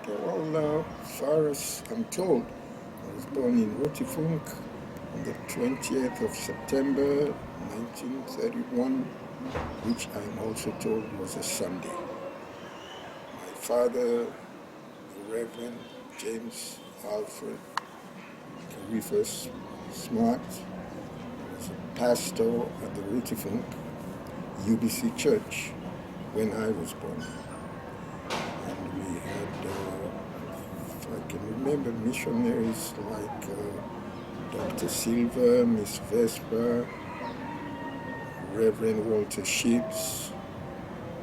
Okay, well, as far as I'm told, I was born in Rotifunk on the 20th of September 1931, which I'm also told was a Sunday. My father, the Reverend James Alfred KAREFA-SMART, was a pastor at the Rotifunk UBC Church when I was born. And we had, if I can remember, missionaries like Dr. Silver, Miss Vesper, Reverend Walter Sheets,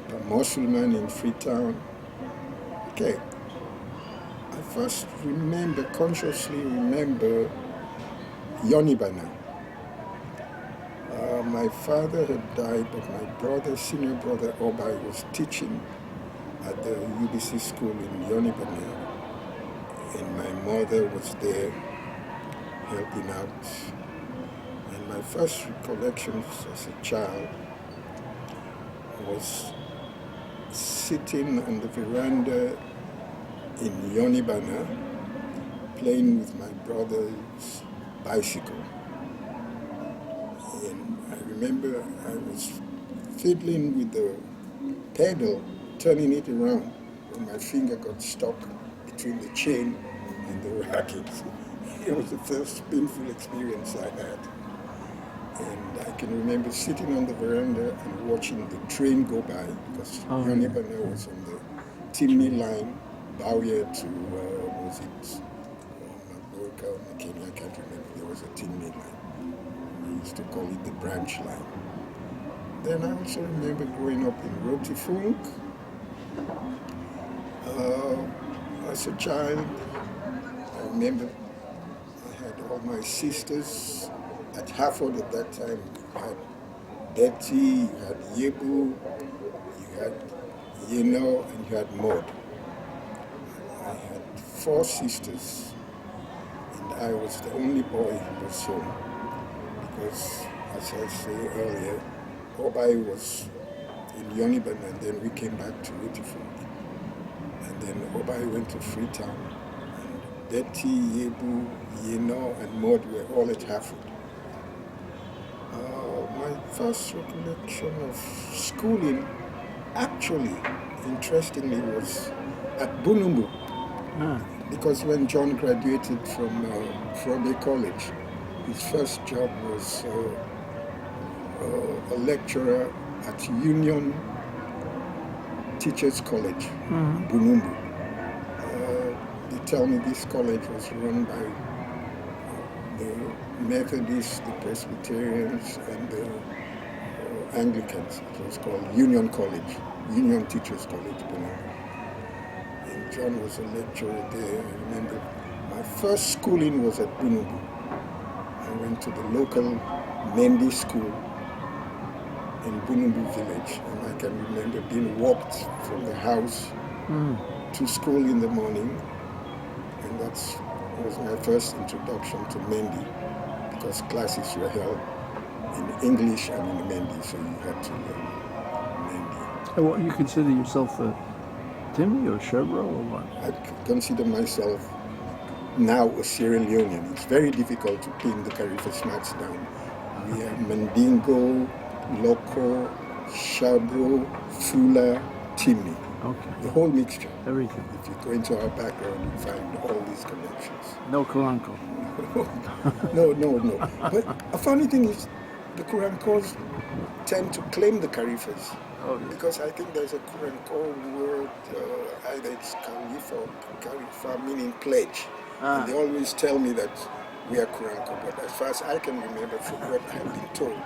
a Muslim in Freetown. Okay, I first consciously remember Yonibana. My father had died, but my brother, senior brother Obai, was teaching at the UBC school in Yonibana, and my mother was there helping out. And my first recollections as a child was sitting on the veranda in Yonibana playing with my brother's bicycle. And I remember I was fiddling with the pedal, turning it around, when my finger got stuck between the chain and the rackets. It was the first painful experience I had. And I can remember sitting on the veranda and watching the train go by, because Yonibana was on the Timney line, Bowyer to, was it Maburka or McKinney? I can't remember. There was a Timney line. We used to call it the branch line. Then I also remember growing up in Rotifunk. As a child, I remember I had all my sisters. At Hartford at that time, you had Betty, you had Yebu, you had Yeno, and you had Maud. I had 4 sisters, and I was the only boy who was home. Because, as I say earlier, Obai was in Yonibana, and then we came back to Rotifunk. And then Obai went to Freetown, and Betty, Yebu, Yeno, and Maud were all at Hartford. My first recollection of schooling, actually, interestingly, was at Bunumbu. Because when John graduated from a college, his first job was a lecturer at Union Teachers College, Bunumbu. They tell me this college was run by the Methodists, the Presbyterians, and the Anglicans. It was called Union College, Union Teachers College, Bunumbu. And John was a lecturer there. I remember my first schooling was at Bunumbu. I went to the local Mendi school in Bunumbu village, and I can remember being walked from the house to school in the morning, and that was my first introduction to Mendi, because classes were held in English and in Mendi, so you had to learn Mendi. And what, you consider yourself a Timmy or Sherbro or what? I consider myself now a Sierra Leonean. It's very difficult to pin the KAREFA-SMARTs down. We have Mandingo, Loco, Shabro, Fula, Timmy. Okay. The whole mixture. Everything. If you go into our background, you find all these connections. No Karanko. No. But a funny thing is, the Kurankos tend to claim the Karifas. Oh, yeah. Because I think there's a Kuranko word, either it's Karifa or Karifa, meaning pledge. And they always tell me that we are Kuranko. But as far as I can remember from what I have been told,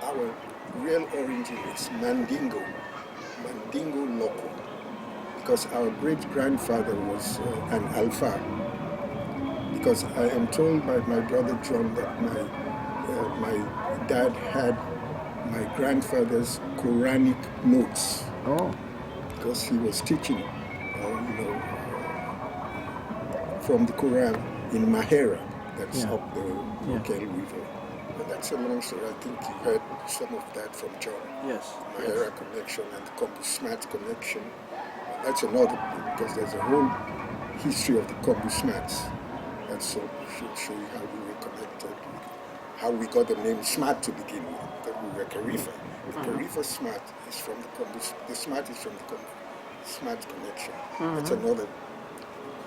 our real origin is Mandingo Loco. Because our great-grandfather was an Alpha. Because I am told by my brother John that my dad had my grandfather's Quranic notes. Oh. Because he was teaching, from the Quran in Mahera, that's up the Rokel River. But that's a long story. I think you heard some of that from John. Yes. Mahera connection and the SMART connection. That's another thing, because there's a whole history of the KAREFA-SMART. That should show you how we were connected, how we got the name SMART to begin with, that we were KAREFA. The KAREFA-SMART is from the SMART is from the SMART connection. That's another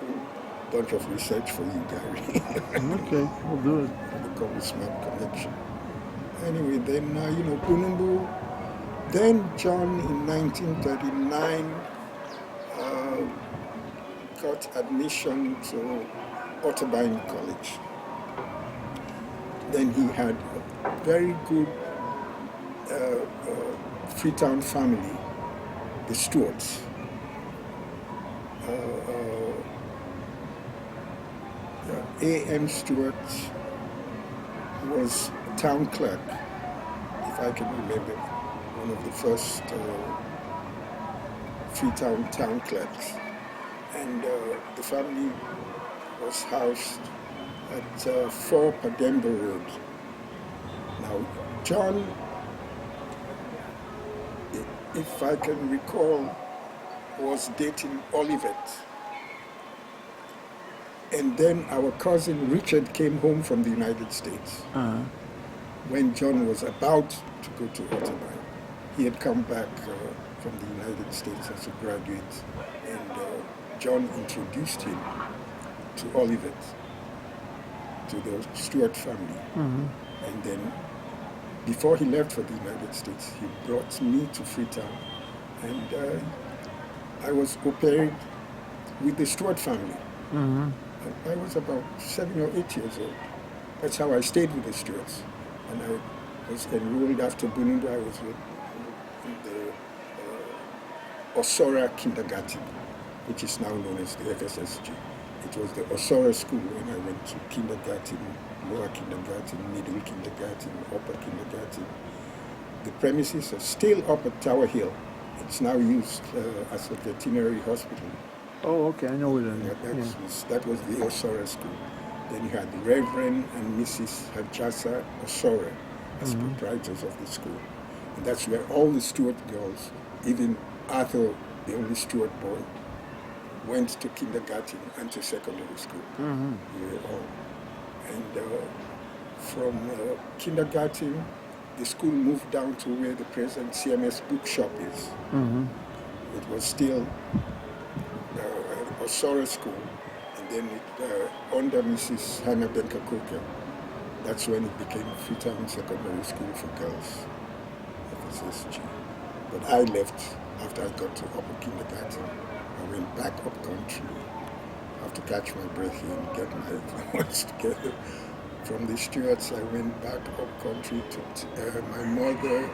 cool bunch of research for you, Gary. Okay, we'll do it. The KAREFA-SMART connection. Anyway, then, Bunumbu, then John in 1939 got admission to Otterbein College. Then he had a very good Freetown family, the Stewarts. A.M. Stewart was town clerk, if I can remember, one of the first Freetown town clerks. And the family was housed at 4 Pademba Road. Now, John, if I can recall, was dating Olivet. And then our cousin Richard came home from the United States. When John was about to go to Otterbein. He had come back from the United States as a graduate, and John introduced him to Olivet, to the Stewart family. And then before he left for the United States, he brought me to Freetown, and I was au pair with the Stewart family. I was about 7 or 8 years old. That's how I stayed with the Stewarts. And I was enrolled after Bunumbu. I was in the Osora Kindergarten, which is now known as the FSSG. It was the Osora school when I went to kindergarten, lower kindergarten, middle kindergarten, upper kindergarten. The premises are still up at Tower Hill. It's now used as a veterinary hospital. Oh, okay, I know where that is. That was the Osora school. Then you had the Reverend and Mrs. Hajasa Osora as proprietors of the school. And that's where all the Stewart girls, even Arthur, the only Stewart boy, went to kindergarten and to secondary school. We were all. And from kindergarten, the school moved down to where the present CMS bookshop is. It was still Osora school, and then under Mrs. Hannah Benka-Koka, that's when it became Freetown Secondary School for Girls, FSSG. But I left after I got to upper kindergarten. I went back Upcountry. I have to catch my breath here and get my thoughts together. From the Stewarts, I went back Upcountry to my mother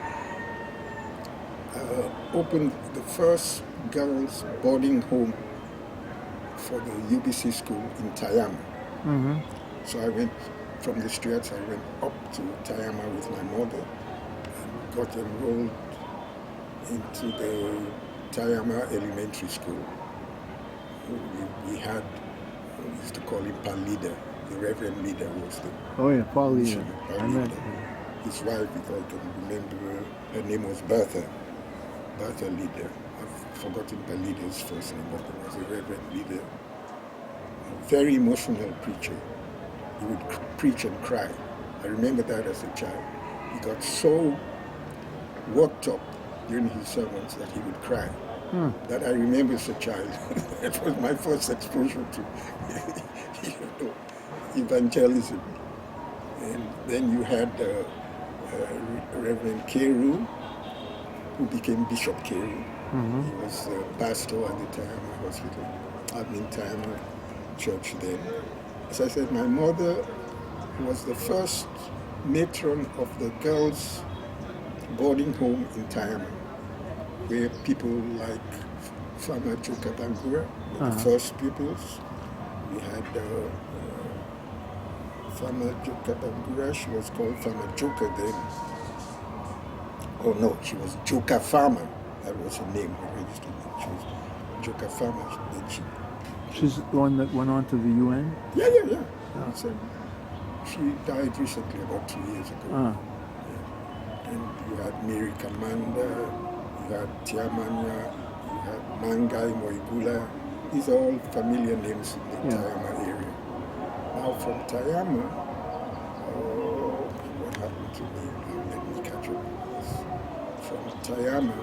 opened the first girls' boarding home for the UBC school in Tayama. So I went from the Stewarts, I went up to Tayama with my mother and got enrolled into the Tayama Elementary School. We had, we used to call him Pal Leader. The Reverend Leader was the... Oh yeah, Paul Leader. I met his wife, if I can remember, her name was Bertha Leader. I've forgotten Pal Leader's first name, but it was a Reverend Leader. A very emotional preacher. He would preach and cry. I remember that as a child. He got so worked up during his sermons that he would cry. That I remember as a child. It was my first exposure to evangelism. And then you had Reverend Keru, who became Bishop Keru. He was the pastor at the Tayama Hospital, Tayama Church then. As I said, my mother was the first matron of the girls' boarding home in Tayama, where people like Farmer Joka Bangura were the first pupils. We had Farmer Joka Bangura, she was called Farmer Joka then. Oh no, she was Joka Farmer. That was her name, her registered name. She was Joka Farmer. Then she's the one that went on to the UN? Yeah. So she died recently, about 2 years ago. Yeah. And you had Mary Kamanda, you had Tiamanya, you had Mangai Moigula, these are all familiar names in the Yeah. Tayama area. Now from Tayama, what happened to me? Let me catch up with this. From Tayama,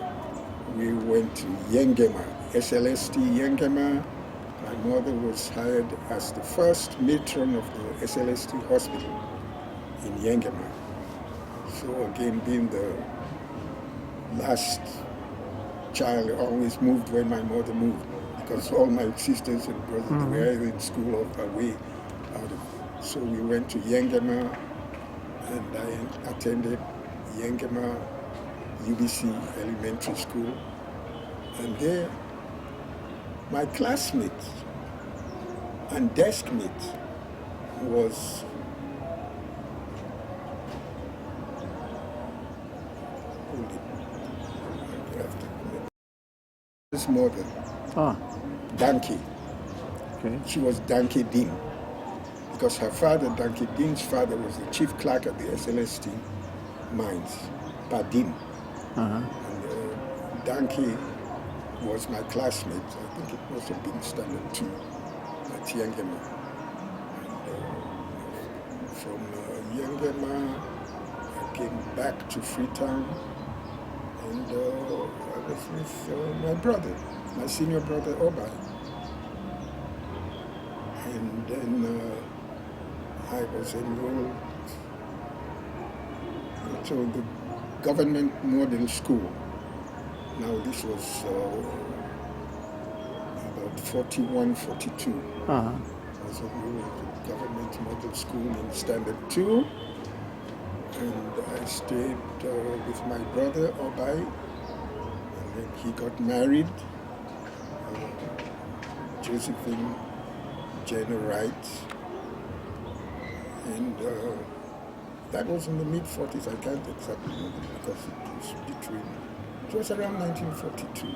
we went to Yengema, SLST Yengema. My mother was hired as the first matron of the SLST hospital in Yengema. So again, being the last child, I always moved when my mother moved, because all my sisters and brothers were either in school or away out of. So we went to Yengema, and I attended Yengema UBC Elementary School. And there, my classmate and desk mate was his mother, Danke. Okay. She was Danke Dean, because her father, Danke Dean's father, was the chief clerk at the SLST mines, Padin. And Danke was my classmate. I think it must have been standard 2 at Yengema. And from Yengema, I came back to Freetown, and I was with my brother, my senior brother, Obai. And then I was enrolled to the government model school. Now this was about 41, 42. I was enrolled to the government model school in standard 2. And I stayed with my brother, Obai. And then he got married. Josephine Jenna Wright. And that was in the mid-40s. I can't exactly remember because it was around 1942.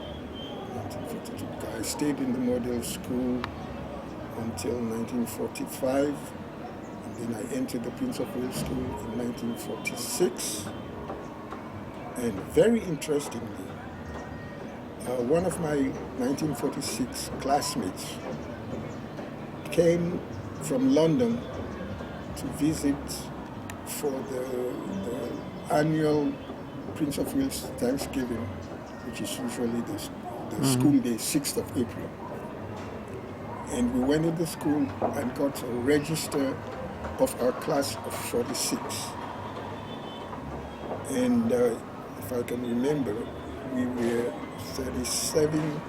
I stayed in the model school until 1945. And then I entered the Prince of Wales School in 1946. And very interestingly, one of my 1946 classmates came from London to visit for the annual Prince of Wales Thanksgiving, which is usually the school day, 6th of April. And we went in the school and got a register of our class of 46. And if I can remember, we were 37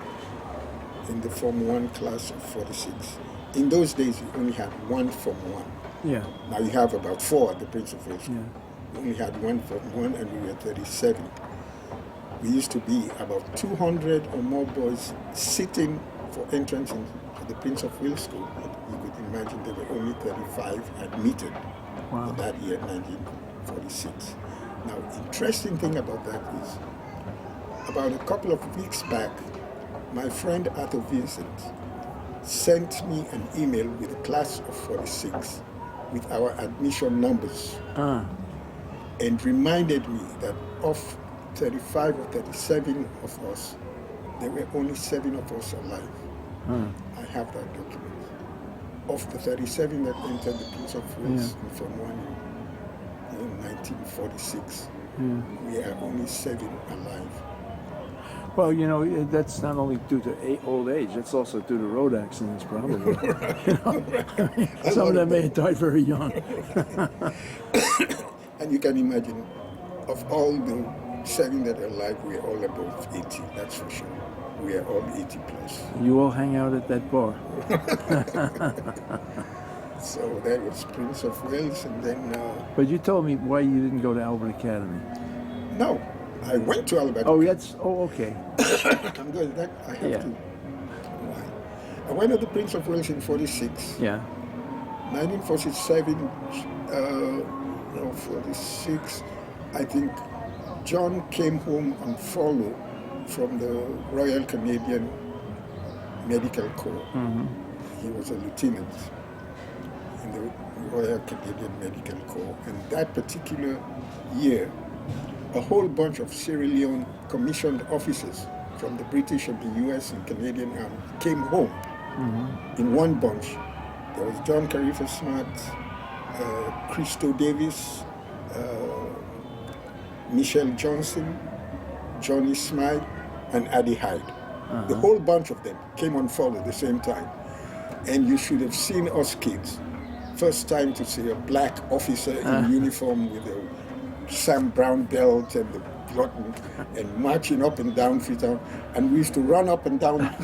in the Form 1 class of 46. In those days, you only had one Form 1. Yeah. Now you have about 4 at the Prince of Wales School. Yeah. We only had one Form 1 and we were 37. We used to be about 200 or more boys sitting for entrance into the Prince of Wales School. You could imagine there were only 35 admitted for that year, 1946. Now, interesting thing about that is, about a couple of weeks back, my friend Arthur Vincent sent me an email with a class of 46 with our admission numbers and reminded me that of 35 or 37 of us, there were only 7 of us alive. I have that document. Of the 37 that entered the Prince of Wales in Form 1 in 1946, we are only 7 alive. Well, you know, that's not only due to old age, it's also due to road accidents, probably. You know? Some of them may have died very young. And you can imagine, of all the 7 that are alive, we're all above 80, that's for sure. We are all 80 plus. You all hang out at that bar. So that was Prince of Wales, and then... But you told me why you didn't go to Albert Academy. No, I went to Albert. Okay. I'm good. That I have to. I went to the Prince of Wales in 46. Yeah. 1947, 46, I think John came home on furlough from the Royal Canadian Medical Corps. He was a lieutenant in the Royal Canadian Medical Corps. And that particular year, a whole bunch of Sierra Leone commissioned officers from the British and the US and Canadian Army came home in one bunch. There was John KAREFA-SMART, Christo Davis, Michelle Johnson, Johnny Smythe, and Addie Hyde. The whole bunch of them came on fall at the same time. And you should have seen us kids. First time to see a black officer in uniform with a Sam Brown belt and the button and marching up and down Freetown. And we used to run up and down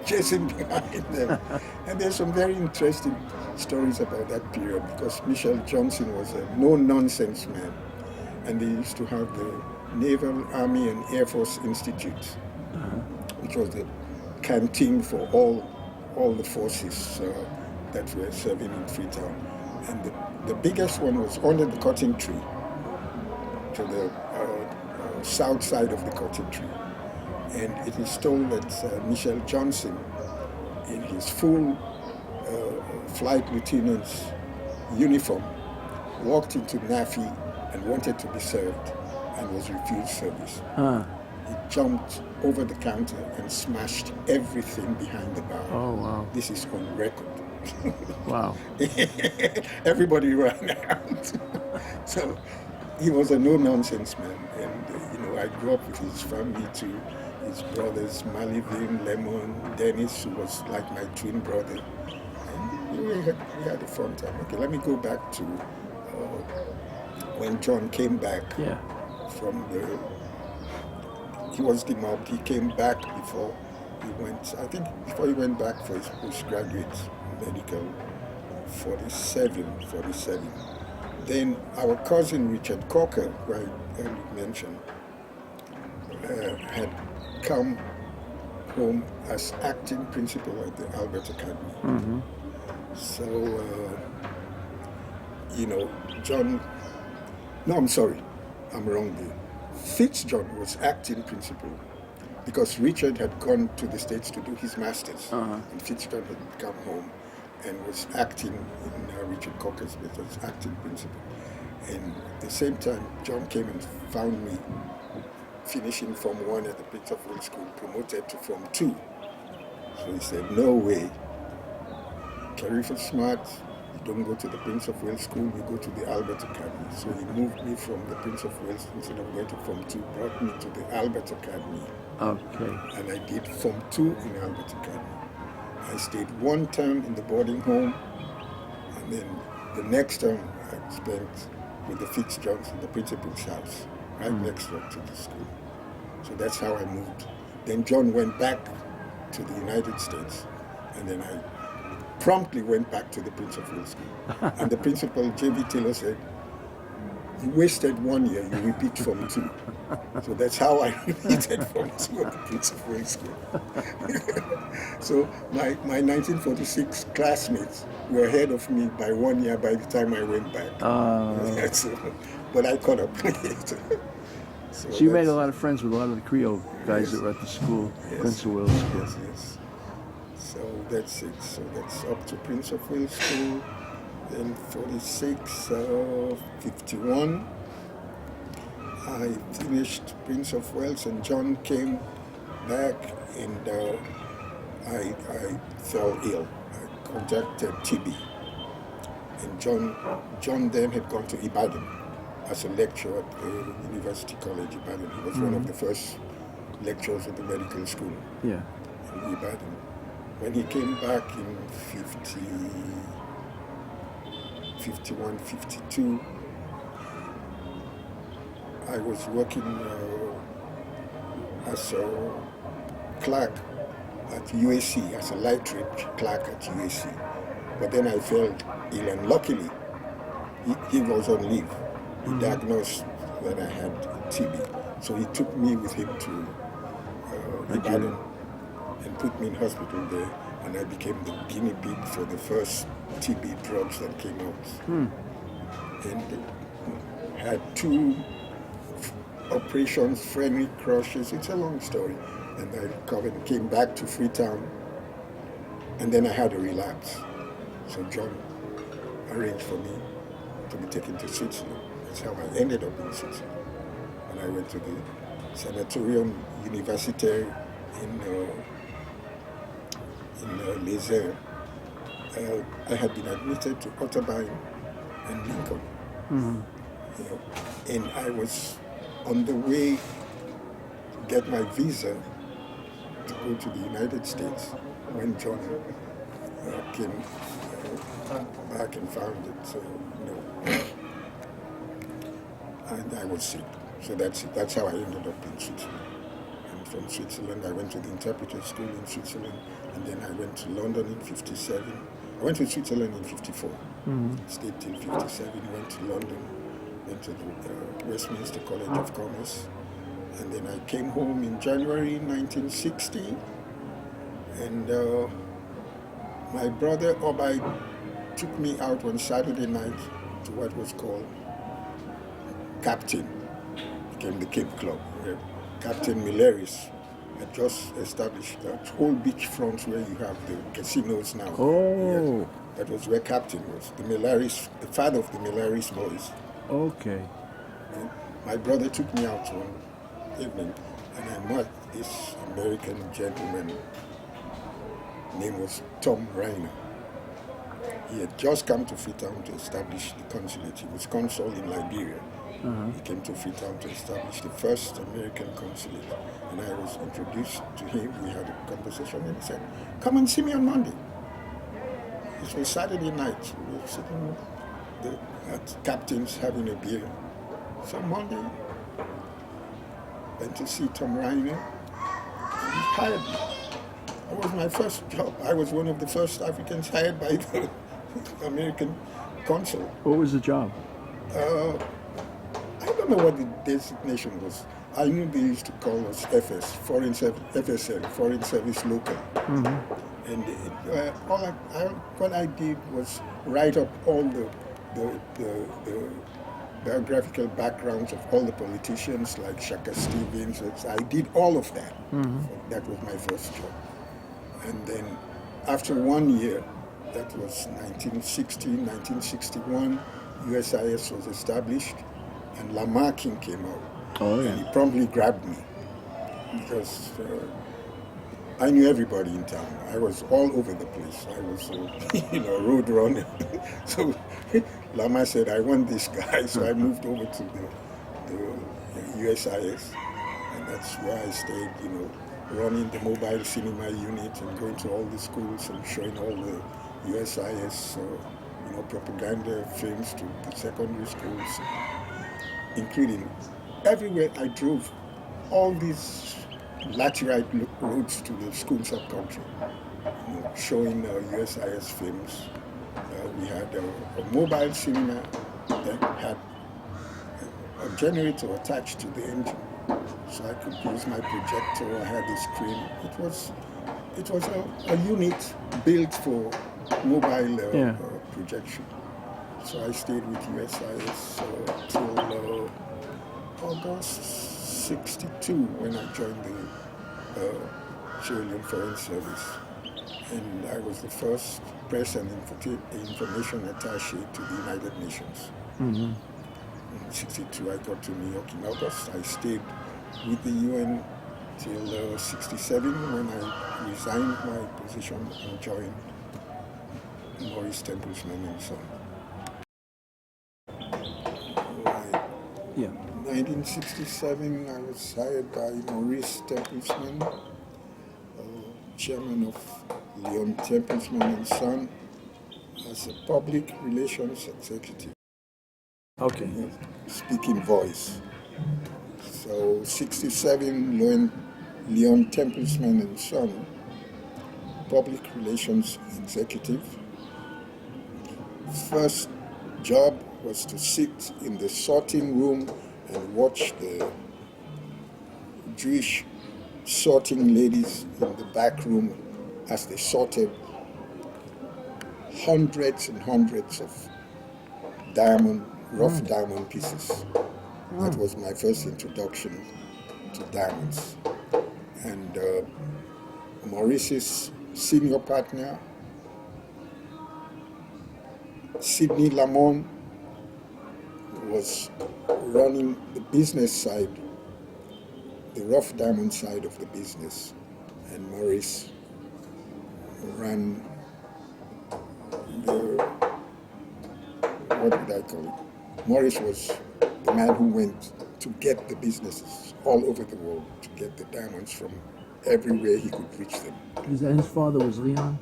chasing behind them. And there's some very interesting stories about that period because Michelle Johnson was a no-nonsense man. And they used to have the Naval, Army, and Air Force Institute, which was the canteen for all the forces that were serving in Freetown. And the biggest one was under the cotton tree, to the south side of the cotton tree. And it is told that Michelle Johnson, in his full flight lieutenant's uniform, walked into NAFI and wanted to be served and was refused service. He jumped over the counter and smashed everything behind the bar. Oh, wow. This is on record. Wow. Everybody ran out. So he was a no-nonsense man. And, I grew up with his family too. His brothers, Malivin, Lemon, Dennis, who was like my twin brother. And we had a fun time. Okay, let me go back to when John came back from he was demobbed. He came back before he went back for his postgraduate medical, 47. Then our cousin Richard Cocker, who I earlier mentioned, had come home as acting principal at the Albert Academy. So, John, no, I'm sorry, I'm wrong there. Fitzjohn was acting principal because Richard had gone to the States to do his master's, and Fitzjohn had come home and was acting in Richard Cocker's as acting principal. And at the same time, John came and found me finishing Form 1 at the Prince of Wales School, promoted to Form 2. So he said, no way. KAREFA-SMART, you don't go to the Prince of Wales School, you go to the Albert Academy. So he moved me from the Prince of Wales, instead of going to Form 2, brought me to the Albert Academy. Okay. And I did Form 2 in Albert Academy. I stayed one term in the boarding home, and then the next term I spent with the Fitzjohns in the principal's house, right next door to the school. So that's how I moved. Then John went back to the United States, and then I promptly went back to the Prince of Wales School. And the principal, J.V. Taylor, said, you wasted 1 year, you repeat Form 2. So that's how I repeated Form 2 at the Prince of Wales School. So my 1946 classmates were ahead of me by 1 year by the time I went back. But I caught up later. So you made a lot of friends with a lot of the Creole guys that were at the school, Prince of Wales School. Yes. So that's it. So that's up to Prince of Wales School. Then 46, 51. I finished Prince of Wales and John came back and I fell ill. I contracted TB. And John then had gone to Ibadan as a lecturer at the University College Ibadan. He was one of the first lecturers at the medical school in Ibadan. When he came back in 51, 52, I was working as a clerk at UAC, as a light trade clerk at UAC. But then I fell ill, and luckily he was on leave. He diagnosed that I had TB. So he took me with him to Ibadan and put me in hospital there, and I became the guinea pig for the first TB drugs that came out. And had 2 operations, friendly crushes. It's a long story. And I recovered and came back to Freetown, and then I had a relapse. So John arranged for me to be taken to Switzerland. That's how I ended up in Switzerland. And I went to the Sanatorium Universitaire in in Les Airs, I had been admitted to Otterbein and Lincoln. You know, and I was on the way to get my visa to go to the United States when John came back and found it. So, and I was sick. So that's how I ended up in Switzerland. And from Switzerland, I went to the interpreter school in Switzerland, and then I went to London in '57. I went to Switzerland in '54. Stayed till '57. Went to London. Went to the Westminster College of Commerce, and then I came home in January 1960. And my brother Obai took me out on Saturday night to what was called Captain, became the Cape Club, where Captain Milleris had just established that whole beachfront where you have the casinos now. Oh. Yes, that was where Captain was, the father of the Milleris boys. Okay. And my brother took me out one evening, and I met this American gentleman. Name was Tom Reiner. He had just come to Freetown to establish the consulate. He was consul in Liberia. He came to Freetown to establish the first American consulate. And I was introduced to him. We had a conversation, and he said, "Come and see me on Monday." It was Saturday night. We were sitting at Captain's having a beer. So Monday, went to see Tom Reiner. He hired me. That was my first job. I was one of the first Africans hired by the American consul. What was the job? I don't know what the designation was. I knew they used to call us FS, FSL, Foreign Service Local. And what I did was write up all the biographical backgrounds of all the politicians like Siaka Stevens. I did all of that. That was my first job. And then after 1 year, that was 1961, USIS was established, and Lamarcking came out. Oh, yeah. And he promptly grabbed me because I knew everybody in town. I was all over the place. I was, a road runner. So Lama said, "I want this guy." So I moved over to the USIS, and that's where I stayed, running the mobile cinema unit and going to all the schools and showing all the USIS, propaganda films to the secondary schools, including everywhere I drove, all these laterite roads to the schools Upcountry, showing USIS films. We had a mobile cinema that had a generator attached to the engine, so I could use my projector. I had a screen. It was a unit built for mobile projection. So I stayed with USIS till August '62 when I joined the Sierra Leone Foreign Service, and I was the first press and information attaché to the United Nations. In '62 I got to New York in August. I stayed with the UN till '67 when I resigned my position and joined Maurice Templesman and Son. Yeah. 1967, I was hired by Maurice Templesman, chairman of Leon Templesman and Son, as a public relations executive. Okay. Speaking voice. So 67, Leon Templesman and Son, public relations executive. First job was to sit in the sorting room and watch the Jewish sorting ladies in the back room as they sorted hundreds and hundreds of rough diamond pieces. That was my first introduction to diamonds. And Maurice's senior partner, Sidney Lamont, was running the business side, the rough diamond side of the business, and Maurice ran the, what did I call it? Maurice was the man who went to get the businesses all over the world, to get the diamonds from everywhere he could reach them. Is that his father was Leon?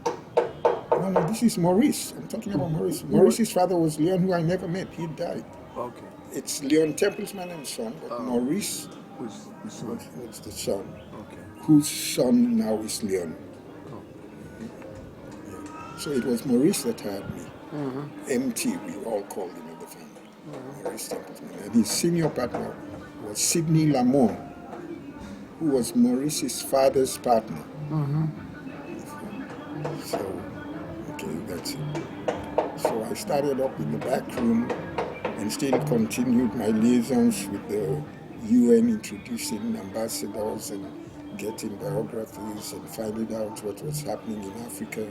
No, this is Maurice. I'm talking about Maurice. Maurice's father was Leon, who I never met. He died. Okay. It's Leon Templesman and son, but Maurice Was the son. was the son, Okay. whose son now is Leon. Oh. Yeah. So it was Maurice that had me. MT, we all called him in the family. Maurice Templesman. And his senior partner was Sidney Lamont, who was Maurice's father's partner. So, okay, that's it. So I started up in the back room and still continued my liaisons with the UN, introducing ambassadors and getting biographies and finding out what was happening in Africa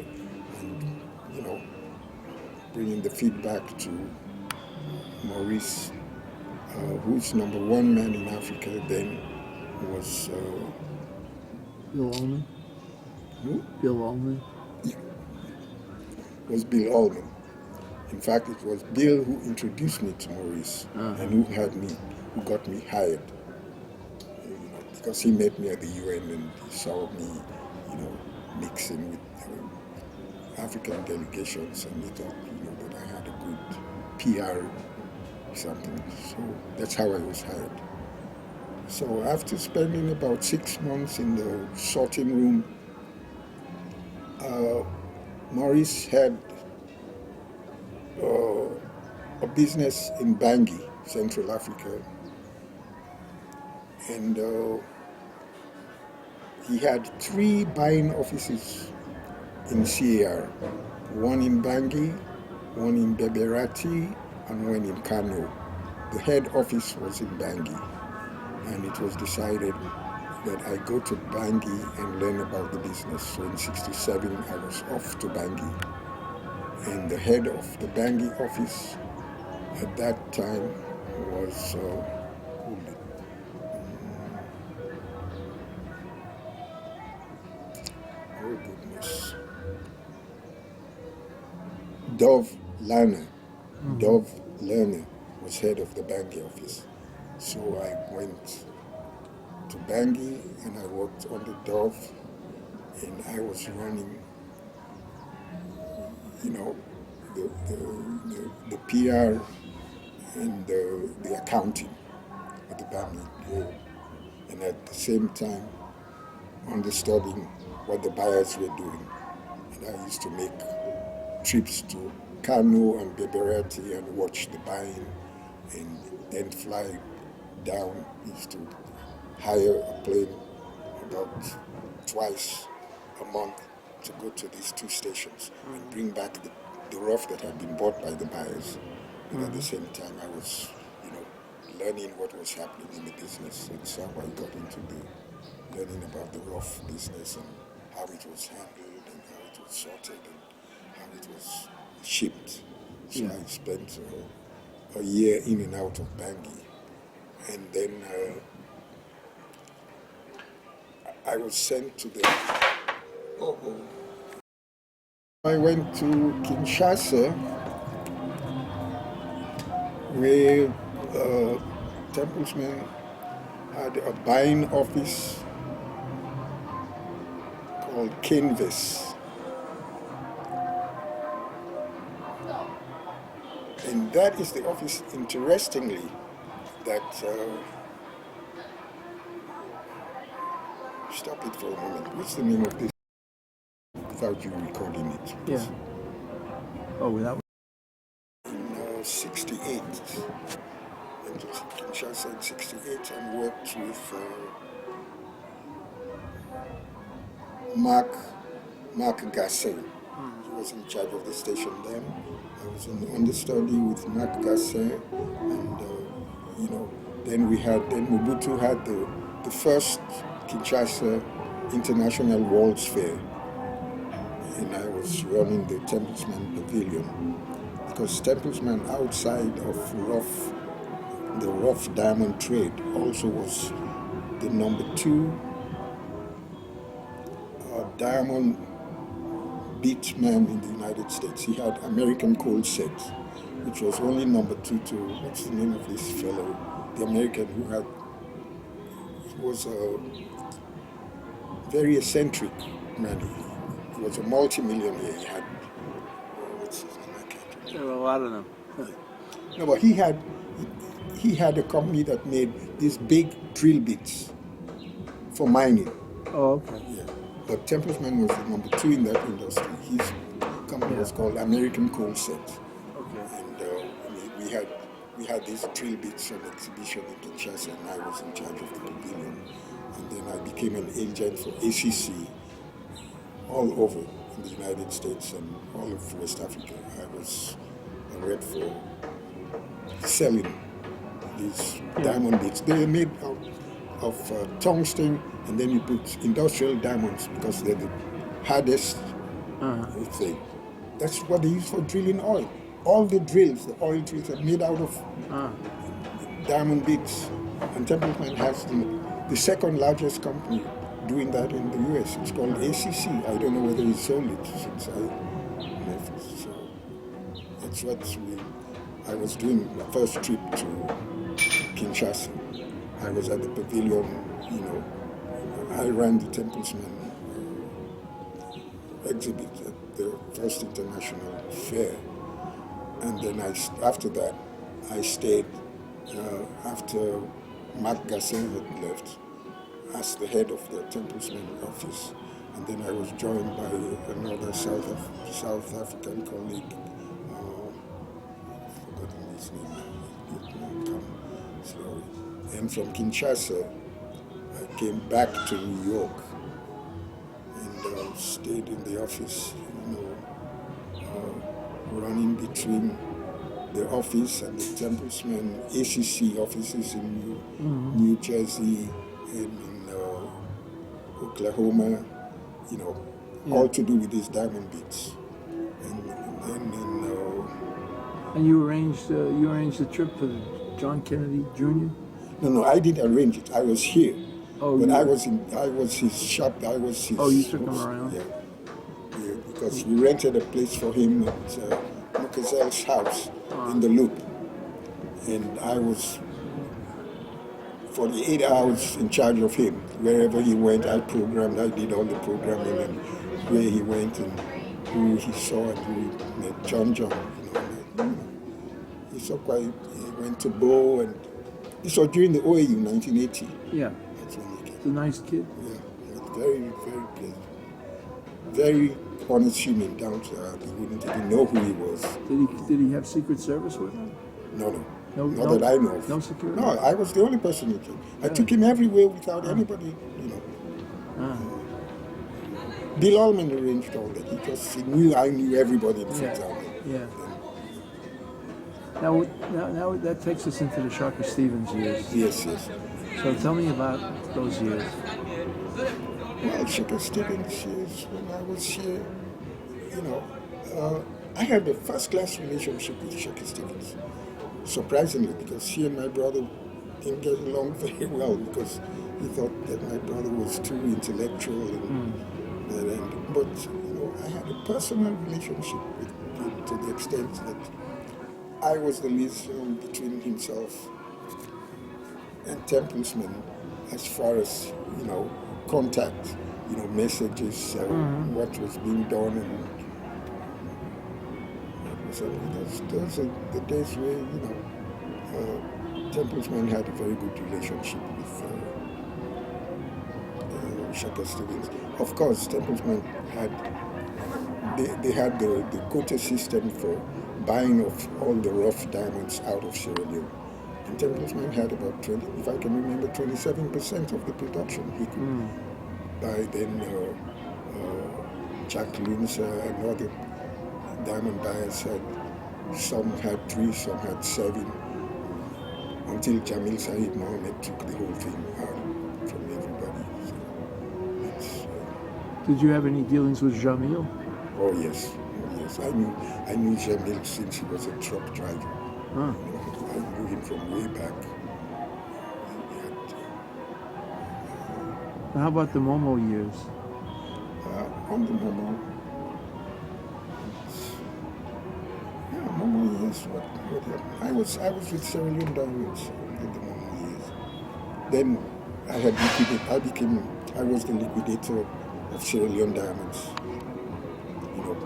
and, you know, bringing the feedback to Maurice, whose number one man in Africa then was... Bill Ullman? who? Bill Ullman? Was Bill Ullman. In fact, it was Bill who introduced me to Maurice and who got me hired. You know, because he met me at the UN and he saw me, you know, mixing with African delegations, and he thought, you know, that I had a good PR something. So that's how I was hired. So after spending about 6 months in the sorting room, Maurice had a business in Bangui, Central Africa, and he had 3 buying offices in CAR, one in Bangui, one in Beberati, and one in Kano. The head office was in Bangui, and it was decided that I go to Bangui and learn about the business. So in '67, I was off to Bangui. And the head of the Bangui office at that time was, oh goodness, Dove Lerner. Dove Lerner was head of the Bangui office. So I went to Bangui and I worked under Dove, and I was running, you know, the PR and the accounting at the Bangui, and at the same time understudying what the buyers were doing. And I used to make trips to Kano and Beberati and watch the buying, and then fly down. Used to hire a plane about twice a month to go to these 2 stations and bring back the rough that had been bought by the buyers. And at the same time, I was, you know, learning what was happening in the business. And so I got into the learning about the rough business and how it was handled and how it was sorted and how it was shipped. So I spent a year in and out of Bangui. And then I was sent to the... I went to Kinshasa, where Templesman had a buying office called Canvas. And that is the office, interestingly, that... stop it for a moment. What's the name of this? Without you recording it. Yeah. Oh, without. In 68. Went to Kinshasa in 68 and worked with Mark Gasset. He was in charge of the station then. I was an understudy with Mark Gasset, and you know, then Mobutu had the first Kinshasa International World's Fair, and I was running the Templesman Pavilion, because Templesman, outside of the rough diamond trade, also was the number 2 diamond beat man in the United States. He had American Coal Set, which was only number 2 to, what's the name of this fellow? The American who was a very eccentric man. He was a multi-millionaire. He had, what's his name? I can't remember. There were a lot of them. No, but he had a company that made these big drill bits for mining. Oh, okay. Yeah. But Templesman was the number 2 in that industry. His company was called American Coal Set. Okay. And we had these drill bits on exhibition in Kinshasa, and I was in charge of the pavilion. And then I became an agent for ACC all over in the United States and all of West Africa. I was a rep for selling these diamond bits. They are made of tungsten, and then you put industrial diamonds because they're the hardest thing. That's what they use for drilling oil. All the drills, the oil drills, are made out of diamond bits. And Templeton has the second largest company doing that in the US. It's called ACC. I don't know whether he sold it since I left. So that's what I was doing my first trip to Kinshasa. I was at the pavilion, I ran the Templesman exhibit at the first international fair. And then after that, I stayed after Mark Gasset had left as the head of the Templesman office. And then I was joined by another South African colleague, I've forgotten his name, slowly. And from Kinshasa, I came back to New York and stayed in the office, running between the office and the Templesman ACC offices in New Jersey and in Oklahoma, all to do with these diamond beats. And you arranged the trip for John Kennedy Jr.? No, I didn't arrange it. I was here. Oh, but I was his shop. I was his. Oh, you took him around? Yeah, because we rented a place for him at Mukazel's house in the Loop, and I was for the 8 hours in charge of him. Wherever he went, I did all the programming, and where he went and who he saw and who he met. John. He saw he went to Bo, and this was during the OAU 1980. Yeah. That's when he came. He's a nice kid. Yeah, very, very pleasant. Very unassuming, down to earth. You wouldn't even know who he was. Did he have Secret Service with him? No. Not that I know of. No security? No, I was the only person who came. I took him everywhere without anybody, Bill Allman arranged all that. He knew I knew everybody in Freetown. Yeah. Now that takes us into the Siaka Stevens years. Yes. So tell me about those years. Well, Siaka Stevens years, when I was here, I had a first-class relationship with Siaka Stevens. Surprisingly, because he and my brother didn't get along very well because he thought that my brother was too intellectual. But I had a personal relationship with him to the extent that I was the liaison between himself and Templesman as far as, contact, messages, what was being done. And so those are the days where, Templesman had a very good relationship with Siaka Stevens. Of course, Templesman had the quota system for buying of all the rough diamonds out of Sierra Leone. And Templesman had about 27% of the production. He could buy then Jack Lindsay and other diamond buyers some had 3, some had 7, until Jamil Sahib Mohammed took the whole thing out from everybody. So did you have any dealings with Jamil? Oh yes. I knew Jamil since he was a truck driver. I knew him from way back. How about the Momo years? On the Momo, I was with Sierra Leone Diamonds at the moment, yes. Then I had liquidated. I was the liquidator of Sierra Leone Diamonds. You know,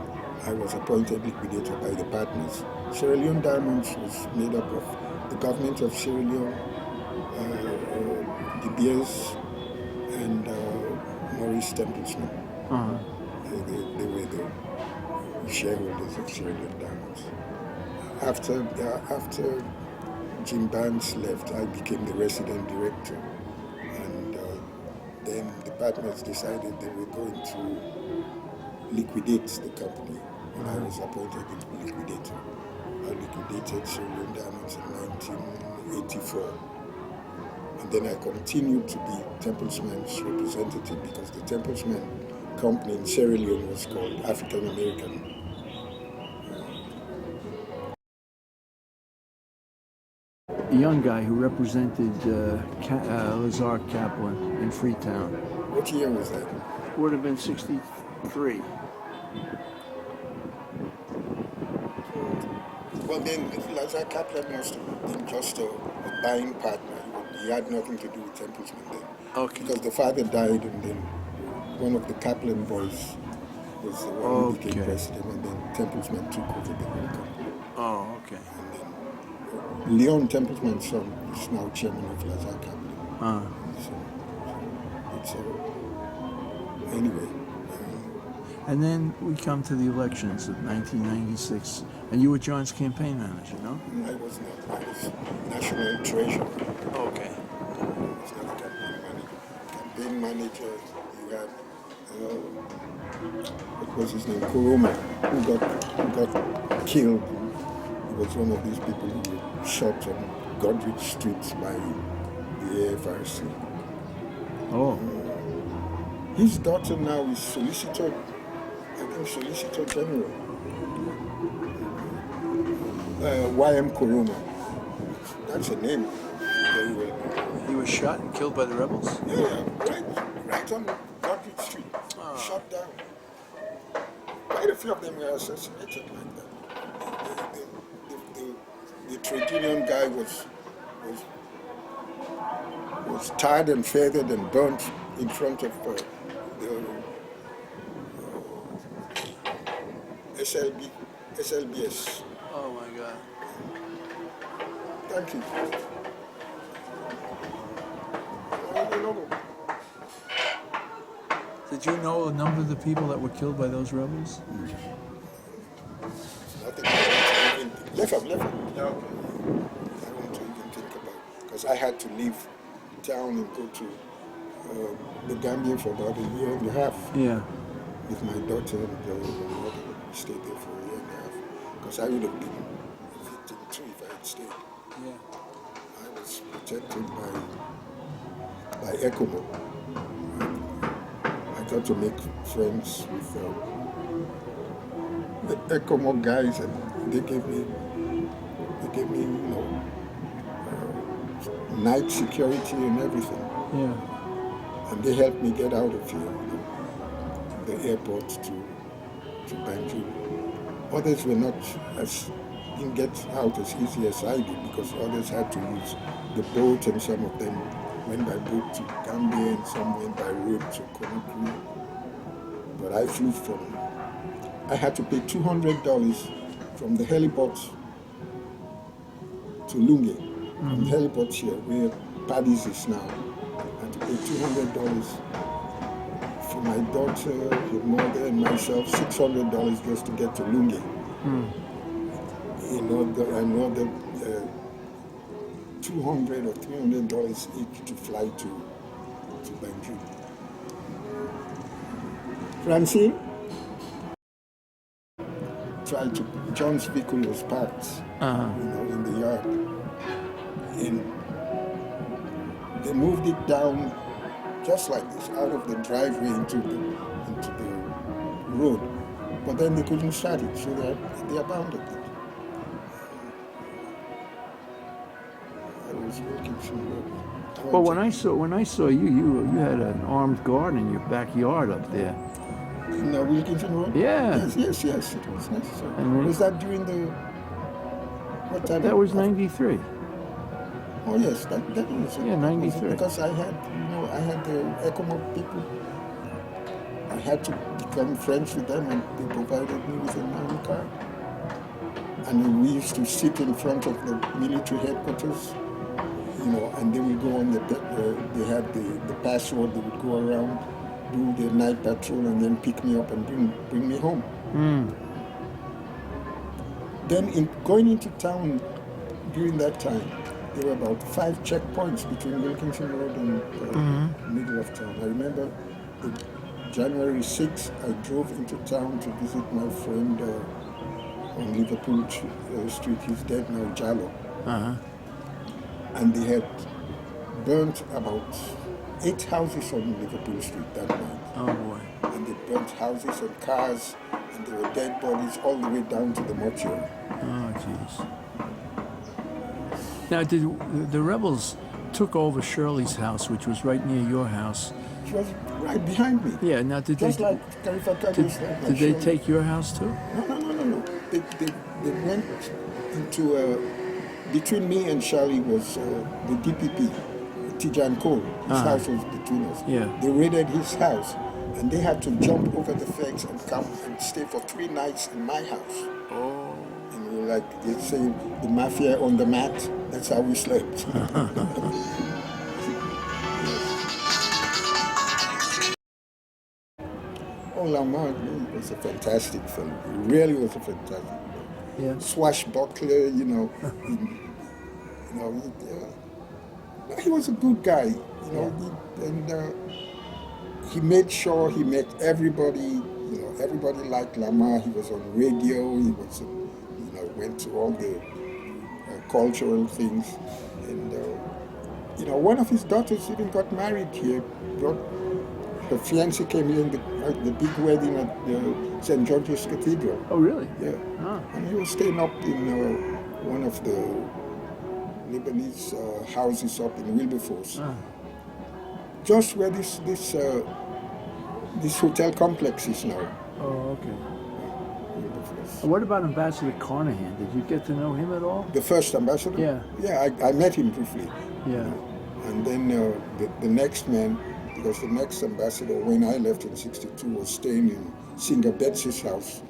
I was appointed liquidator by the partners. Sierra Leone Diamonds was made up of the government of Sierra Leone, De Beers, and Maurice Templesman. Uh-huh. They were the shareholders of Sierra Leone Diamonds. After Jim Barnes left, I became the resident director, and then the partners decided they were going to liquidate the company, and I was appointed the liquidator. I liquidated Sierra Leone Diamonds in 1984, and then I continued to be Templesman's representative because the Templesman company in Sierra Leone was called African American. A young guy who represented Lazar Kaplan in Freetown. What year was that? Would have been 63. Well, then Lazar Kaplan must have been just a buying partner. He had nothing to do with Templesman then. Okay. Because the father died, and then one of the Kaplan boys was the one who became president, and then Templesman took over the whole company. Oh, okay. And then Leon Templesman's son is now chairman of Lazar Kaplan. So it's anyway. And then we come to the elections of 1996, and you were John's campaign manager, no? I was not. I was national treasurer. Okay. I was not campaign manager. Campaign manager, you had what was his name? Kuroma, who got killed. He was one of these people who were shot on Godrich Street by the AFRC. Oh. His daughter now is Solicitor General. Y.M. Kuroma. That's a name. Very well. He was shot and killed by the rebels? Yeah, right on Godrich Street. Shot down. Quite a few of them were assassinated like that. The trade union guy was tarred and feathered and burnt in front of the SLBS. Oh my God. Thank you. Did you know a number of the people that were killed by those rebels? Nothing. Left up. Yeah, okay. I don't want to even think about, because I had to leave town and go to the Gambia for about a year and a half. Yeah. With my daughter and my mother. We stayed there for a year and a half, because I would have been a victim too if I had stayed. Yeah. I was protected by ECOMO. I got to make friends with the ECOMO guys, and they gave me night security and everything. Yeah. And they helped me get out of here, the airport to Banjul. Others were not didn't get out as easy as I did, because others had to use the boat, and some of them went by boat to Gambia and some went by road to Conakry. But I flew I had to pay $200 from the heliport to Lunge. From the heliport here, where Paddy's is now. I had to pay $200 for my daughter, her mother, and myself, $600 just to get to Lunge. Another $200 or $300 each to fly to Banjul. Francine? John's vehicle was parked, in the yard. And they moved it down just like this, out of the driveway into the road. But then they couldn't start it, so they abandoned it. I was working some work. Well, when I saw you had an armed guard in your backyard up there. In Wilkinson Road? Yeah. Yes, it was necessary. And was that during the... What time? That was 93. Oh yes, that was it. Yeah, 93. Because I had, I had the ECOMOG people. I had to become friends with them, and they provided me with a memory card. And we used to sit in front of the military headquarters, and they would go on they had the password. They would go around, do the night patrol, and then pick me up and bring me home. Then going into town during that time, there were about 5 checkpoints between Wilkinson Road and the middle of town. I remember January 6th, I drove into town to visit my friend on Liverpool Street. He's dead now, Jallo. And they had burnt about 8 houses on Liverpool Street that night. Oh boy. And they burnt houses and cars, and there were dead bodies all the way down to the mortuary. Oh jeez. Now, did the rebels took over Shirley's house, which was right near your house? She was right behind me. Yeah. Now, did Just they like KAREFA-SMART. did they take your house too? No. They went into between me and Charlie was the DPP, Tijan Cole. His house was between us. Yeah. They raided his house, and they had to jump over the fence and come and stay for 3 nights in my house. Oh. And we were like, they say, the mafia on the mat. That's how we slept. Oh, Lamar was a fantastic film. He really was a fantastic film. Yeah. Swashbuckler, he was a good guy, he made sure he met everybody. Everybody liked Lamar. He was on radio. He was, went to all the cultural things, and one of his daughters even got married here. Her fiancé came here in the big wedding at the St. George's Cathedral. Oh, really? Yeah. Ah. And he was staying up in one of the Lebanese houses up in Wilberforce. Ah. Just where this hotel complex is now. Oh, okay. Wilberforce. What about Ambassador Carnahan? Did you get to know him at all? The first ambassador? Yeah. Yeah, I met him briefly. Yeah. And then the next man, because the next ambassador, when I left in '62, was staying in Singer Betsy's house,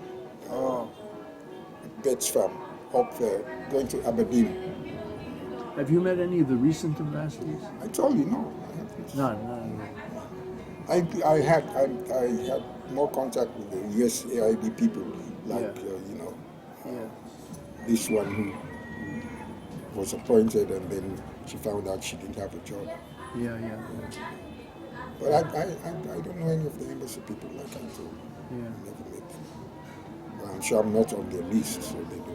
Bet's farm, up there, going to Aberdeen. Have you met any of the recent ambassadors? I told you, no. No. I had more contact with the USAID people, like this one who was appointed, and then she found out she didn't have a job. Yeah. But I don't know any of the embassy people, like I told. Yeah. I never met them. I'm sure I'm not on their list, so they don't